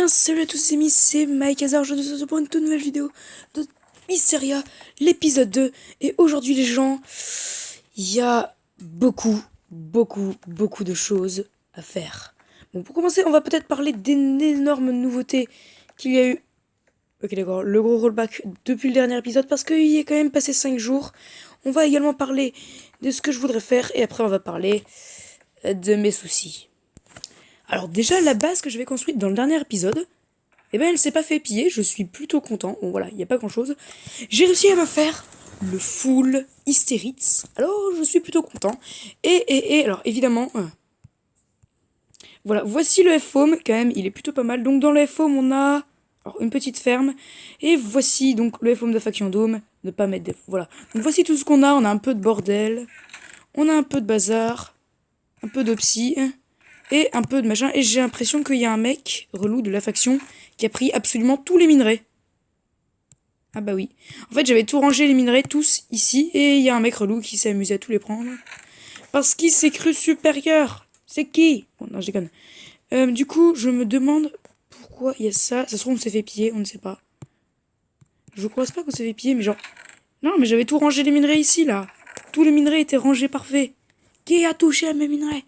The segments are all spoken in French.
bien, salut à tous les amis, c'est Mike Hazard, je vous retrouve pour une toute nouvelle vidéo de Mysteria, l'épisode 2. Et aujourd'hui les gens, il y a beaucoup de choses à faire. Bon, pour commencer, on va peut-être parler d'énormes nouveautés qu'il y a eu. Ok d'accord, le gros rollback depuis le dernier épisode parce qu'il est quand même passé 5 jours. On va également parler de ce que je voudrais faire et après on va parler de mes soucis. Alors déjà, la base que j'avais construite dans le dernier épisode, eh ben elle s'est pas fait piller, je suis plutôt content. Bon voilà, il n'y a pas grand chose. J'ai réussi à me faire le full hystérite, alors je suis plutôt content. Et alors évidemment, voilà, voici le F-Home, quand même, il est plutôt pas mal. Donc dans le F-Home, on a alors, une petite ferme. Et voici donc le F-Home de Faction Dome, ne pas mettre des... Voilà, donc voici tout ce qu'on a, on a un peu de bordel, on a un peu de bazar, un peu de psy... et un peu de machin, et j'ai l'impression qu'il y a un mec relou de la faction qui a pris absolument tous les minerais. Ah bah oui. En fait, j'avais tout rangé les minerais, tous ici, et il y a un mec relou qui s'est amusé à tous les prendre. Parce qu'il s'est cru supérieur. C'est qui? Bon, non, je déconne. Du coup, je me demande pourquoi il y a ça. Ça se trouve, on s'est fait piller, on ne sait pas. Je crois pas qu'on s'est fait piller, mais genre... Non, mais j'avais tout rangé les minerais ici, là. Tous les minerais étaient rangés parfaits. Qui a touché à mes minerais?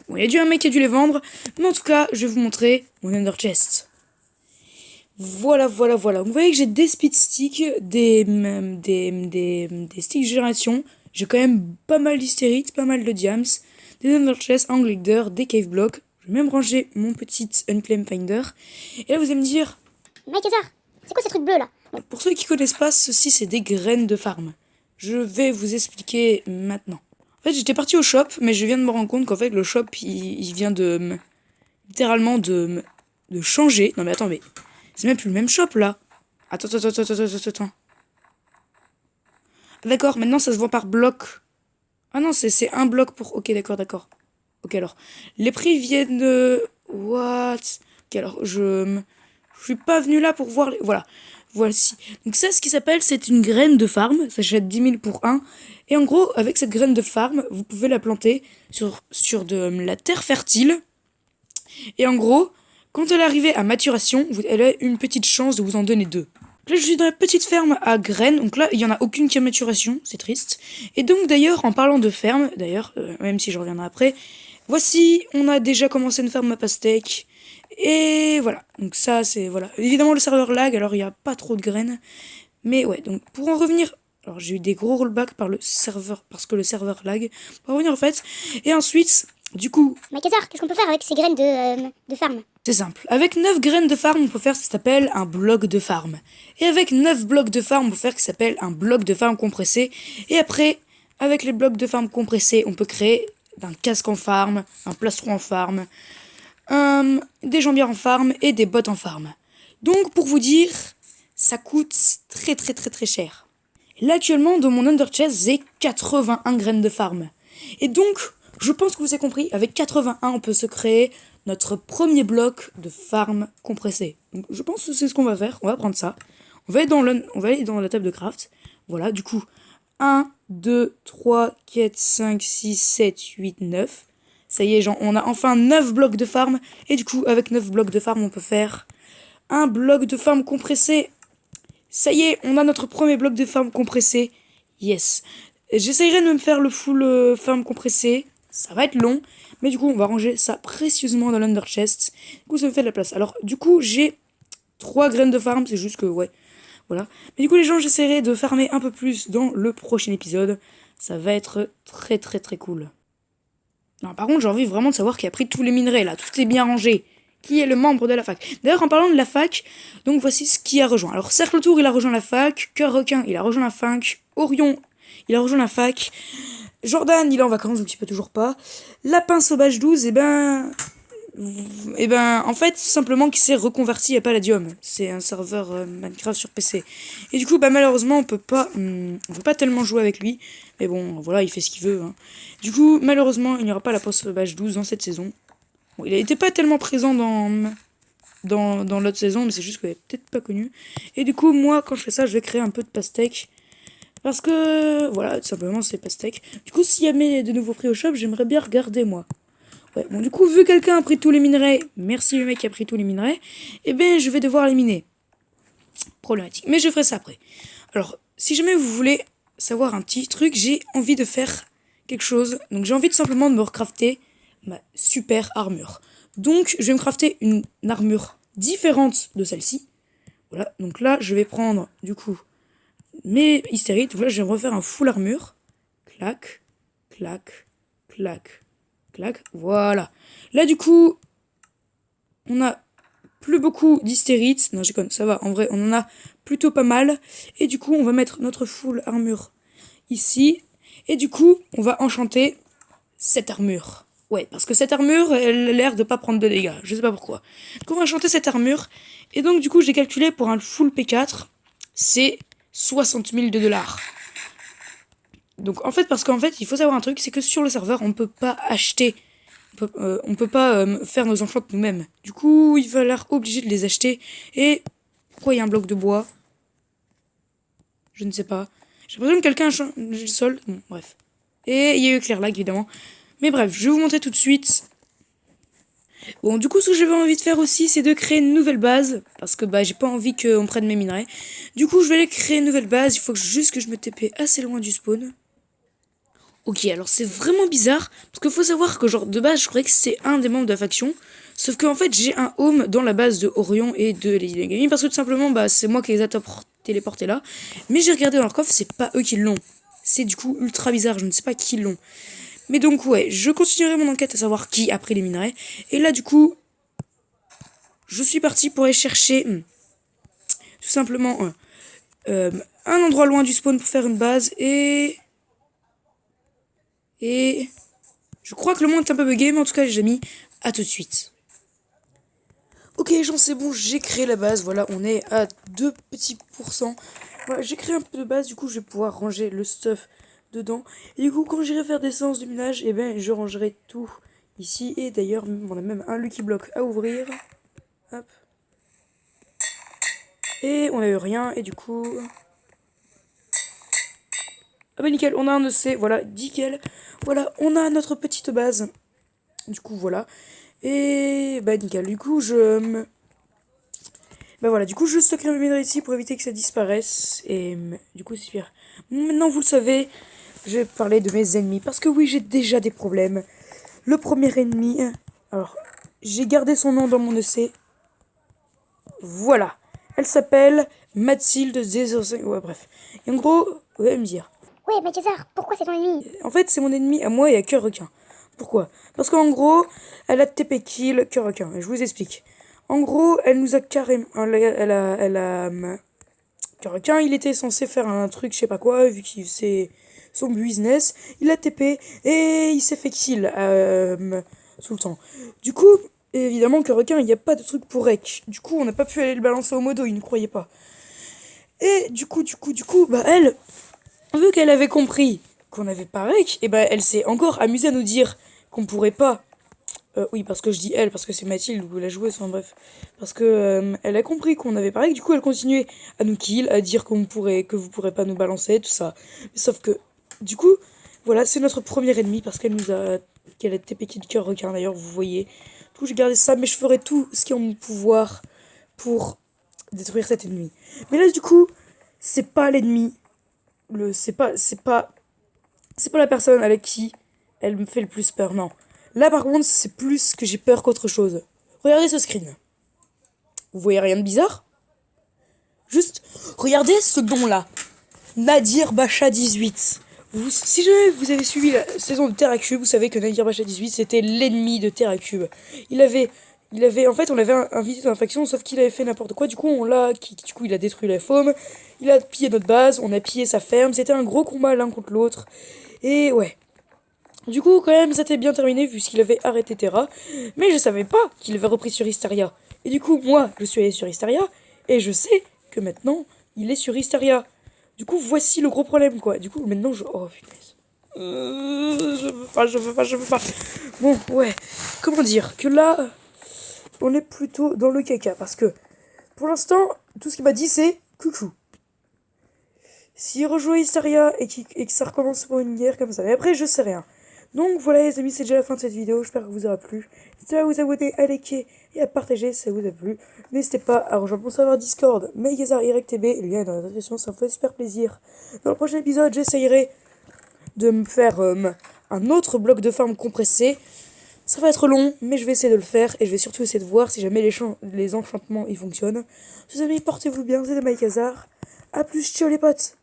Bon, il y a dû un mec qui a dû les vendre, mais en tout cas, je vais vous montrer mon Ender Chest. Voilà. Vous voyez que j'ai des speed sticks, des sticks génération. J'ai quand même pas mal d'hystérites, pas mal de diams, des Ender Chest, un leader, des cave blocks. Je vais même ranger mon petit Unclaim Finder. Et là, vous allez me dire... Mike Hazard, c'est quoi ces trucs bleus là? Bon, pour ceux qui connaissent pas, ceci c'est des graines de farm. Je vais vous expliquer maintenant. En fait, j'étais parti au shop, mais je viens de me rendre compte qu'en fait, le shop, il vient de... littéralement de changer. Non mais attends, mais... c'est même plus le même shop, là. Attends. D'accord, maintenant, ça se vend par bloc. Ah non, c'est un bloc pour... Ok, d'accord. Ok, alors. Les prix viennent de... What? Ok, alors, je suis pas venu là pour voir les... Voilà. Voici. Donc ça, ce qui s'appelle, c'est une graine de farm. Ça s'achète 10 000 pour un. Et en gros, avec cette graine de farm, vous pouvez la planter sur de la terre fertile. Et en gros, quand elle est arrivée à maturation, elle a une petite chance de vous en donner deux. Là, je suis dans la petite ferme à graines. Donc là, il n'y en a aucune qui a maturation. C'est triste. Et donc, d'ailleurs, en parlant de ferme, d'ailleurs, même si je reviendrai après, voici, on a déjà commencé une ferme à pastèque. Et voilà, donc ça c'est, voilà. Évidemment le serveur lag, alors il n'y a pas trop de graines. Mais ouais, donc pour en revenir, alors j'ai eu des gros rollbacks par le serveur, parce que le serveur lag. Pour en revenir en fait, et ensuite, du coup... Mike Hazard, qu'est-ce qu'on peut faire avec ces graines de farm? C'est simple, avec 9 graines de farm, on peut faire ce qui s'appelle un bloc de farm. Et avec 9 blocs de farm, on peut faire ce qui s'appelle un bloc de farm compressé. Et après, avec les blocs de farm compressés, on peut créer un casque en farm, un plastron en farm, des jambières en farm et des bottes en farm. Donc pour vous dire, ça coûte très cher. Et là actuellement dans mon Ender Chest j'ai 81 graines de farm. Et donc je pense que vous avez compris, avec 81 on peut se créer notre premier bloc de farm compressé. Donc je pense que c'est ce qu'on va faire, on va prendre ça. On va aller dans la table de craft. Voilà, du coup 1, 2, 3, 4, 5, 6, 7, 8, 9. Ça y est, genre, on a enfin 9 blocs de farm. Et du coup, avec 9 blocs de farm, on peut faire un bloc de farm compressé. Ça y est, on a notre premier bloc de farm compressé. Yes. J'essayerai de me faire le full farm compressé. Ça va être long. Mais du coup, on va ranger ça précieusement dans l'Under Chest. Du coup, ça me fait de la place. Alors, du coup, j'ai 3 graines de farm. C'est juste que, ouais, voilà. Mais du coup, les gens, j'essaierai de farmer un peu plus dans le prochain épisode. Ça va être très cool. Non, par contre, j'ai envie vraiment de savoir qui a pris tous les minerais, là. Tout est bien rangé. Qui est le membre de la fac? D'ailleurs, en parlant de la fac, donc voici ce qui a rejoint. Alors, Cercle Tour, il a rejoint la fac. Cœur Requin, il a rejoint la fac. Orion, il a rejoint la fac. Jordan, il est en vacances, donc il peut toujours pas. Lapin Sauvage 12, en fait, simplement qu'il s'est reconverti à Palladium. C'est un serveur Minecraft sur PC. Et du coup, malheureusement, on peut pas tellement jouer avec lui. Mais bon, voilà, il fait ce qu'il veut. Hein. Du coup, malheureusement, il n'y aura pas la Lapin Sauvage 12 dans cette saison. Bon, il n'était pas tellement présent dans l'autre saison, mais c'est juste qu'il est peut-être pas connu. Et du coup, moi, quand je fais ça, je vais créer un peu de pastèque. Parce que, voilà, tout simplement, c'est pastèque. Du coup, s'il y a de nouveaux prix au shop, j'aimerais bien regarder, moi. Ouais, bon, du coup, vu que quelqu'un a pris tous les minerais, merci le mec qui a pris tous les minerais, eh ben, je vais devoir les miner. Problématique. Mais je ferai ça après. Alors, si jamais vous voulez savoir un petit truc, j'ai envie de faire quelque chose. Donc, j'ai envie de simplement de me recrafter ma super armure. Donc, je vais me crafter une armure différente de celle-ci. Voilà, donc là, je vais prendre, du coup, mes hystérites. Donc là, je vais refaire un full armure. Clac, clac, clac, clac. Voilà. Là, du coup, on a plus beaucoup d'hystérites. Non, je déconne, ça va. En vrai, on en a plutôt pas mal. Et du coup, on va mettre notre full armure ici. Et du coup, on va enchanter cette armure. Ouais, parce que cette armure, elle a l'air de pas prendre de dégâts. Je sais pas pourquoi. Donc, on va enchanter cette armure. Et donc, du coup, j'ai calculé pour un full P4, c'est 60 000 $. Donc, en fait, parce qu'en fait, il faut savoir un truc, c'est que sur le serveur, on peut pas acheter. On peut pas faire nos enchants nous-mêmes. Du coup, il va l'air obligé de les acheter. Et pourquoi il y a un bloc de bois? Je ne sais pas. J'ai l'impression que quelqu'un a changé le sol. Bon, bref. Et il y a eu Claire Lag, évidemment. Mais bref, je vais vous montrer tout de suite. Bon, du coup, ce que j'avais envie de faire aussi, c'est de créer une nouvelle base. Parce que bah, j'ai pas envie qu'on prenne mes minerais. Du coup, je vais aller créer une nouvelle base. Il faut juste que je me TP assez loin du spawn. Ok, alors c'est vraiment bizarre. Parce qu'il faut savoir que, genre, de base, je croyais que c'est un des membres de la faction. Sauf qu'en fait, j'ai un home dans la base de Orion et de Lady Gaming. Parce que tout simplement, bah, c'est moi qui les ai téléportés là. Mais j'ai regardé dans leur coffre, c'est pas eux qui l'ont. C'est du coup ultra bizarre, je ne sais pas qui l'ont. Mais donc ouais, je continuerai mon enquête à savoir qui a pris les minerais. Et là du coup, je suis parti pour aller chercher tout simplement un endroit loin du spawn pour faire une base. Et je crois que le monde est un peu bugué, mais en tout cas j'ai mis à tout de suite. Ok, j'en sais bon, j'ai créé la base. Voilà, on est à 2 petits pourcents. Voilà, j'ai créé un peu de base, du coup je vais pouvoir ranger le stuff dedans. Et du coup, quand j'irai faire des séances de minage, eh ben, je rangerai tout ici. Et d'ailleurs, on a même un Lucky Block à ouvrir. Hop. Et on a eu rien, et du coup... Ah bah nickel, on a un EC, voilà, nickel. Voilà, on a notre petite base. Du coup, voilà. Et bah nickel, du coup, bah voilà, du coup, je stocke mes minerais ici pour éviter que ça disparaisse. Et du coup, c'est super. Maintenant, vous le savez, je vais parler de mes ennemis. Parce que oui, j'ai déjà des problèmes. Le premier ennemi... Alors, j'ai gardé son nom dans mon EC. Voilà. Elle s'appelle Mathilde Zézorcin. Ouais, bref. Et en gros, vous allez me dire. Ouais, Maquisard, pourquoi c'est ton ennemi? En fait, c'est mon ennemi à moi et à Cœur Requin. Pourquoi? Parce qu'en gros, elle a TP kill Cœur Requin. Et je vous explique. En gros, elle nous a carrément... Cœur Requin, il était censé faire un truc, je sais pas quoi, vu qu'il c'est son business. Il a TP et il s'est fait kill tout le temps. Du coup, évidemment, Cœur Requin, il n'y a pas de truc pour rec. Du coup, on n'a pas pu aller le balancer au modo, il ne croyait pas. Et du coup, bah elle, vu qu'elle avait compris qu'on avait pas rec, et bah elle s'est encore amusée à nous dire qu'on pourrait pas. Oui, parce que je dis elle, parce que c'est Mathilde ou la joueuse, enfin bref. Parce que elle a compris qu'on avait pas rec, du coup elle continuait à nous kill, à dire que vous pourrez pas nous balancer, tout ça. Sauf que, du coup, voilà, c'est notre premier ennemi parce qu'elle a TP kill Cœur Requin d'ailleurs, vous voyez. Du coup, j'ai gardé ça, mais je ferai tout ce qui est en mon pouvoir pour détruire cet ennemi. Mais là, du coup, c'est pas l'ennemi. C'est pas la personne avec qui elle me fait le plus peur, non. Là, par contre, c'est plus que j'ai peur qu'autre chose. Regardez ce screen. Vous voyez rien de bizarre? Juste, regardez ce don-là. Nadir Bacha 18. Si jamais vous avez suivi la saison de TerraCube, vous savez que Nadir Bacha 18, c'était l'ennemi de TerraCube. En fait, on l'avait invité dans la faction, sauf qu'il avait fait n'importe quoi. Du coup, il a détruit la faune. Il a pillé notre base, on a pillé sa ferme. C'était un gros combat l'un contre l'autre. Et ouais. Du coup, quand même, ça s'était bien terminé puisqu'il avait arrêté Terra. Mais je savais pas qu'il avait repris sur Hysteria. Et du coup, moi, je suis allé sur Hysteria. Et je sais que maintenant, il est sur Hysteria. Du coup, voici le gros problème, quoi. Du coup, maintenant, oh, punaise. Je veux pas. Bon, ouais. Comment dire que là, on est plutôt dans le caca. Parce que, pour l'instant, tout ce qu'il m'a dit, c'est coucou. S'il rejoint Hysteria et que ça recommence pour une guerre comme ça. Mais après, je sais rien. Donc voilà les amis, c'est déjà la fin de cette vidéo, j'espère que vous aura plu. N'hésitez pas à vous abonner, à liker et à partager si ça vous a plu. N'hésitez pas à rejoindre mon serveur Discord, MegaZarYTB, le lien est dans la description, ça me fait super plaisir. Dans le prochain épisode, j'essayerai de me faire un autre bloc de farm compressé. Ça va être long, mais je vais essayer de le faire et je vais surtout essayer de voir si jamais les enchantements ils fonctionnent. Les amis, portez-vous bien, c'était MikeHazard. A plus, ciao les potes!